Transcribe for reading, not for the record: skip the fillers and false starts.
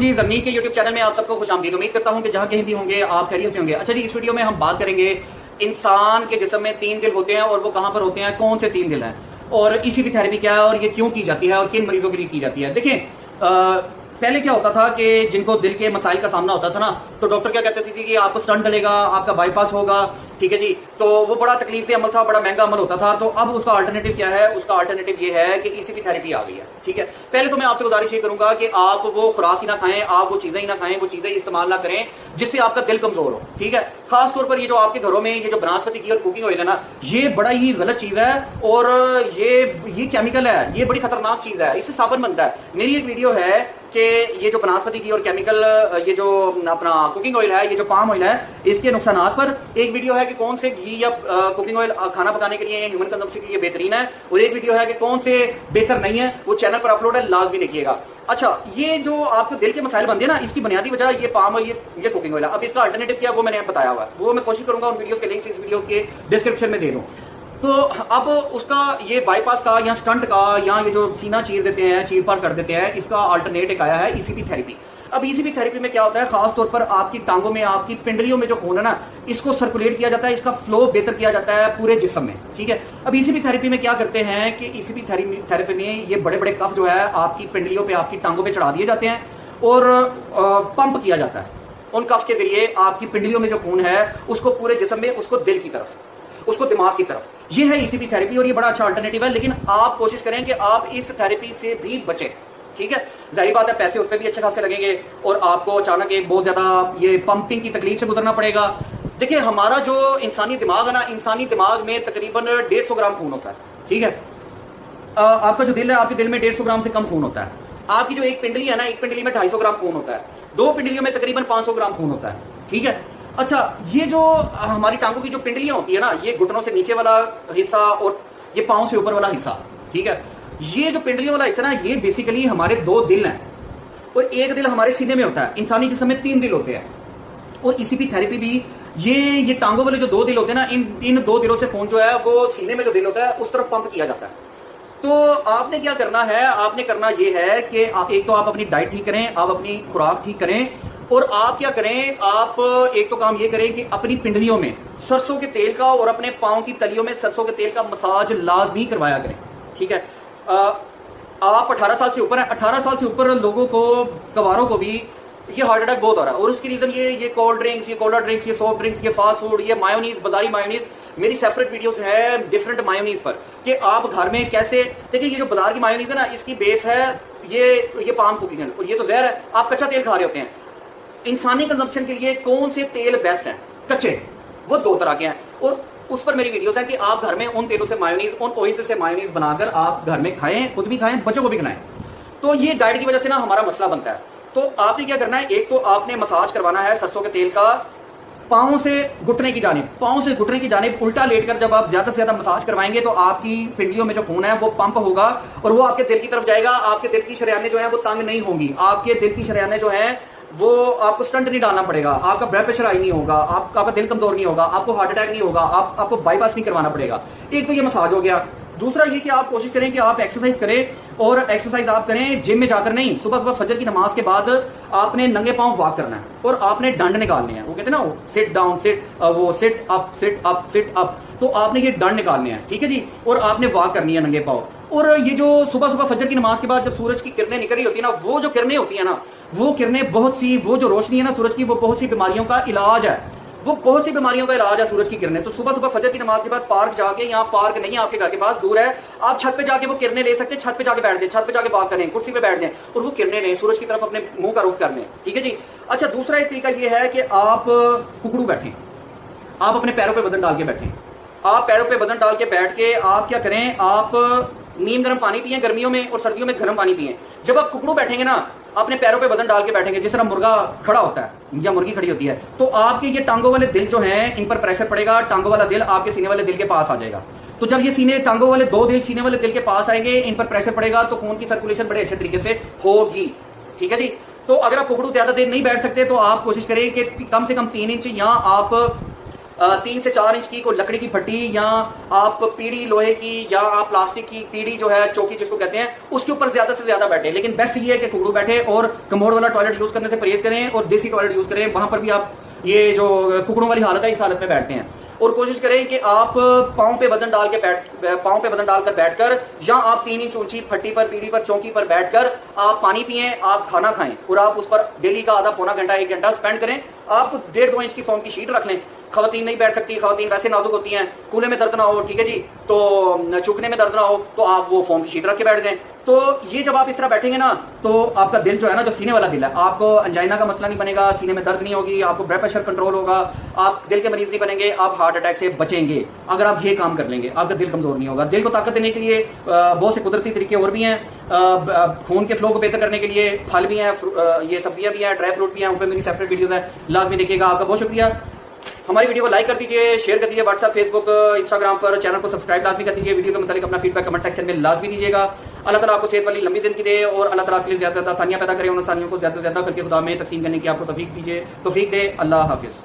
जी, ज़मीनी के YouTube channel में आप सबको खुशामदीद। उम्मीद करता हूं कि जहां कहीं भी होंगे आप खैरियत से होंगे। अच्छा जी, इस वीडियो में हम बात करेंगे इंसान के जिस्म में 3 दिल होते हैं और वो कहां पर होते हैं, कौन से 3 दिल हैं और इसी की थेरेपी क्या है और ये क्यों की जाती है और किन मरीजों के लिए की जाती है। देखिए पहले क्या होता था कि जिनको दिल के मसाइल का सामना होता था ना, तो डॉक्टर क्या कहते थे कि आपको स्टंट डलेगा, आपका बाईपास होगा, ठीक है जी। तो वो बड़ा तकलीफ से अमल था, बड़ा महंगा अमल होता था। तो अब उसका अल्टरनेटिव क्या है? उसका अल्टरनेटिव ये है कि ईसीपी थेरेपी आ गई है, ठीक है। पहले तो मैं आपसे गुजारिश ये करूंगा कि आप वो खुराक ही ना खाएं, आप वो चीजें ही ना खाएं, वो चीजें इस्तेमाल ना करें जिससे आपका दिल कमजोर हो, ठीक है। खास तौर पर ये जो आपके घरों में ये जो बनास्पति की और कुकिंग ऑयल है ना, ये बड़ा ही गलत चीज है और ये केमिकल है, ये बड़ी खतरनाक चीज है, इससे साबुन बनता है। मेरी एक वीडियो है कि ये जो बनास्पति की और केमिकल ये जो अपना कुकिंग ऑयल है, ये जो पाम ऑयल है, इसके नुकसानात पर एक वीडियो है कि कौन से घी या कुकिंग ऑयल खाना पकाने के लिए, ह्यूमन कंजम्पशन के लिए बेहतरीन है, और एक वीडियो है कि कौन से बेहतर नहीं है। वो चैनल पर अपलोड है, लाजमी देखिएगा। अच्छा, ये जो आपको दिल के मसाइल बनते हैं ना, इसकी बुनियादी वजह ये पाम ऑयल, ये कुकिंग ऑयल है। अब इसका अल्टरनेटिव क्या है वो मैंने बताया हुआ है, वो मैं कोशिश करूंगा उन वीडियोस के लिंक्स इस वीडियो के डिस्क्रिप्शन में दे दूं। तो अब उसका ये बाईपास का या स्टंट का या ये जो सीना चीर देते हैं, चीर पार कर देते हैं, इसका अल्टरनेट एक आया है ईसीपी थेरेपी। अब ईसीपी थेरेपी में क्या होता है, खास तौर पर आपकी टांगों में, आपकी पिंडलियों में जो खून है ना, इसको सर्कुलेट किया जाता है, इसका फ्लो बेहतर किया जाता है पूरे जिस्म में, ठीक है। अब ईसीपी थेरेपी में क्या करते हैं कि ईसीपी थेरेपी में ये बड़े बड़े कफ जो है आपकी पिंडलियों पे, आपकी टांगों पे चढ़ा दिए जाते हैं और पंप किया जाता है। उन कफ के जरिए आपकी पिंडलियों में जो खून है उसको पूरे जिस्म में, उसको दिल की तरफ, उसको दिमाग की तरफ, ये है ईसीपी थेरेपी और ये बड़ा अच्छा अल्टरनेटिव है। लेकिन आप कोशिश करें कि आप इस थेरेपी से भी बचें, ठीक है। जाहिर बात है पैसे उस पर भी अच्छे खासे लगेंगे और आपको अचानक एक बहुत ज्यादा ये पंपिंग की तकलीफ से गुजरना पड़ेगा। देखिए हमारा जो इंसानी दिमाग है ना, इंसानी दिमाग में तकरीबन 150 ग्राम खून होता है, ठीक है। आपका जो दिल है, आपके दिल में 150 ग्राम से कम खून होता है। आपकी जो एक पिंडली है ना, एक पिंडली में 250 ग्राम खून होता है, 2 पिंडलियों में तकरीबन 500 ग्राम खून होता है, ठीक है। अच्छा, ये जो हमारी टांगों की जो पिंडलियां होती है ना, ये घुटनों से नीचे वाला हिस्सा और ये पांव से ऊपर वाला हिस्सा, ठीक है। ये जो पिंडलियों वाला हिस्सा ना, ये बेसिकली हमारे 2 दिल हैं और एक दिल हमारे सीने में होता है। इंसानी जिस्म में 3 दिल होते हैं और ईसीपी थेरेपी भी ये टांगों वाले जो 2 दिल होते हैं ना, इन 2 दिलों से खून जो है वो सीने में जो दिल होता है उस तरफ पंप किया जाता है। तो आपने क्या करना है, आपने करना ये है कि एक तो आप अपनी डाइट ठीक करें, आप अपनी खुराक ठीक करें, और आप क्या करें, आप एक तो काम ये करें कि अपनी पिंडलियों में सरसों के तेल का और अपने पांव की तलियों में सरसों के तेल का मसाज लाजमी करवाया करें, ठीक है। आप 18 साल से ऊपर है, 18 साल से ऊपर लोगों को, गवारों को भी ये हार्ट अटैक बहुत हो रहा है और उसकी रीजन ये कोल्ड ड्रिंक्स, ये कोला ड्रिंक्स, ये सॉफ्ट ड्रिंक्स, ये फास्ट फूड, ये मायोनीज, बाजारी मायोनीज। मेरी सेपरेट वीडियोस है डिफरेंट मायोनीज पर कि आप घर में कैसे, देखिए ये जो बाजार की मायोनीज है ना, इसकी बेस है ये पाम कुकिंग है और ये तो जहर है, आप कच्चा तेल खा रहे होते हैं। इंसानी कंजम्पशन के लिए कौन से तेल बेस्ट हैं? कच्चे, वो 2 तरह के हैं और उस पर मेरी वीडियोस है कि आप घर में उन तेलों से मायोनीज, उन ऑयल से मायोनीज बनाकर आप घर में खाएं, खुद भी खाएं, बच्चों को भी खिलाएं। तो ये डाइट की वजह से ना हमारा मसला बनता है। तो आपने क्या करना है, एक तो आपने मसाज करवाना है सरसों के तेल का पांव से घुटने की जानिब, पांव से घुटने की जानिब उल्टा लेटकर जब आप ज्यादा से ज्यादा मसाज करवाएंगे तो आपकी पिंडलियों में जो खून है वो पंप होगा और वो आपके दिल की तरफ जाएगा। आपके दिल की शरेयानें जो है वो तंग नहीं होंगी, आपके दिल की शरेयानें जो है वो आपको स्टंट नहीं डालना पड़ेगा, आपका ब्लड प्रेशर हाई नहीं होगा, आपका दिल कमजोर नहीं होगा, आपको हार्ट अटैक नहीं होगा, आपको बाईपास नहीं करवाना पड़ेगा। एक तो ये मसाज हो गया। दूसरा ये कि आप कोशिश करें कि आप एक्सरसाइज करें और एक्सरसाइज आप करें जिम में जाकर नहीं, सुबह सुबह फजर की नमाज के बाद आपने नंगे पांव वॉक करना है और आपने डंड निकालने हैं। वो कहते हैं ना, वो सिट डाउन सिट, वो sit up sit up sit up, तो आपने ये डंड निकालने हैं, ठीक है जी, और आपने वॉक करनी है नंगे पांव। और ये जो सुबह सुबह फजर की नमाज के बाद जब सूरज की किरणें निकल रही होती है ना, वो जो किरणें होती है ना, वो किरणें बहुत सी, वो जो रोशनी है ना सूरज की, वो बहुत सी बीमारियों का इलाज है, वो बहुत सी बीमारियों का इलाज है सूरज की किरणें। तो सुबह सुबह फजर की नमाज के बाद पार्क जाके, यहाँ पार्क नहीं है आपके घर के पास, दूर है, आप छत पे जाके वो किरणें ले सकते हैं, छत पे जाके बैठ जाए, छत पे जाके बात करें, कुर्सी पे बैठ जाए और वो किरणें लें, सूरज की तरफ अपने मुंह का रुख कर लें, ठीक है जी। अच्छा, दूसरा एक तरीका ये है कि आप कुकड़ू बैठें, आप अपने पैरों पे वजन डाल के बैठें। आप पैरों पे वजन डाल के बैठ के आप क्या करें, आप नीम गर्म पानी पिए गर्मियों में और सर्दियों में गर्म पानी पिए। जब आप कुकड़ू बैठेंगे ना, अपने पैरों पे वजन डाल के बैठेंगे, जिस तरह मुर्गा खड़ा होता है या मुर्गी खड़ी होती है, तो आपके ये टांगों वाले दिल जो हैं इन पर प्रेशर पड़ेगा, टांगों वाला दिल आपके सीने वाले दिल के पास आ जाएगा। तो जब ये सीने, टांगों वाले 2 दिल सीने वाले दिल के पास आएंगे, इन पर प्रेशर पड़ेगा तो खून की सर्कुलेशन बड़े अच्छे तरीके से होगी, ठीक है जी। तो अगर आप कुकड़ू ज्यादा देर नहीं बैठ सकते तो आप कोशिश करें कि कम से कम 3 इंच या आप 3 से 4 इंच की कोई लकड़ी की फट्टी या आप पीढ़ी लोहे की या आप प्लास्टिक की पीढ़ी जो है चौकी जिसको कहते हैं उसके ऊपर ज्यादा से ज्यादा बैठे। लेकिन बेस्ट ये है कि कुकड़ू बैठे और कमोड वाला टॉयलेट यूज करने से परहेज करें और देसी टॉयलेट यूज करें। वहां पर भी आप ये जो कुकड़ों वाली हालत है इस हालत में बैठते हैं। और कोशिश करें कि आप पाँव पे वजन डालकर बैठकर या आप 3 इंच ऊंची फट्टी पर पीढ़ी पर चौकी पर बैठकर आप पानी पिएं, आप खाना खाएं और आप उस पर डेली का आधा पौना घंटा 1 घंटा स्पेंड करें। आप 1.5-2 इंच की फोम की शीट रख लें। खवातीन नहीं बैठ सकती, खवातीन वैसे नाजुक होती हैं, कूल्हे में दर्द ना हो, ठीक है जी, तो चुकने में दर्द ना हो तो आप वो फोम की शीट रख के बैठ जाएं। तो ये जब आप इस तरह बैठेंगे ना तो आपका दिल जो है ना, जो सीने वाला दिल है, आपको अंजाइना का मसला नहीं बनेगा, सीने में दर्द नहीं होगी, आपको ब्लड प्रेशर कंट्रोल होगा, आप दिल के मरीज नहीं बनेंगे, आप हार्ट अटैक से बचेंगे अगर आप ये काम कर लेंगे। आपका दिल कमजोर नहीं होगा। दिल को ताकत देने के लिए बहुत से कुदरती तरीके और भी हैं। खून के फ्लो को बेहतर करने के लिए फल भी हैं, ये सब्जियां भी हैं, ड्राई फ्रूट भी हैं, उन पर मेरी सेपरेट वीडियोस है, लाजमी देखिएगा। आपका बहुत शुक्रिया। हमारी वीडियो को लाइक कर दीजिए, शेयर कर दीजिए व्हाट्सएप, फेसबुक, इंस्टाग्राम पर। चैनल को सब्सक्राइब लाजमी कर दीजिए। वीडियो के मुताबिक अपना फीडबैक कमेंट सेक्शन में लाजमी दीजिएगा। अल्लाह ताला आपको सेहत वाली लंबी जिंदगी दे और अल्लाह ताला आपके लिए ज़्यादा आसानियां पैदा करे, उन आसानियों को ज़्यादा से ज़्यादा करके खुदा में तकसीम करने की आपको तौफीक दे। अल्लाह हाफिज़।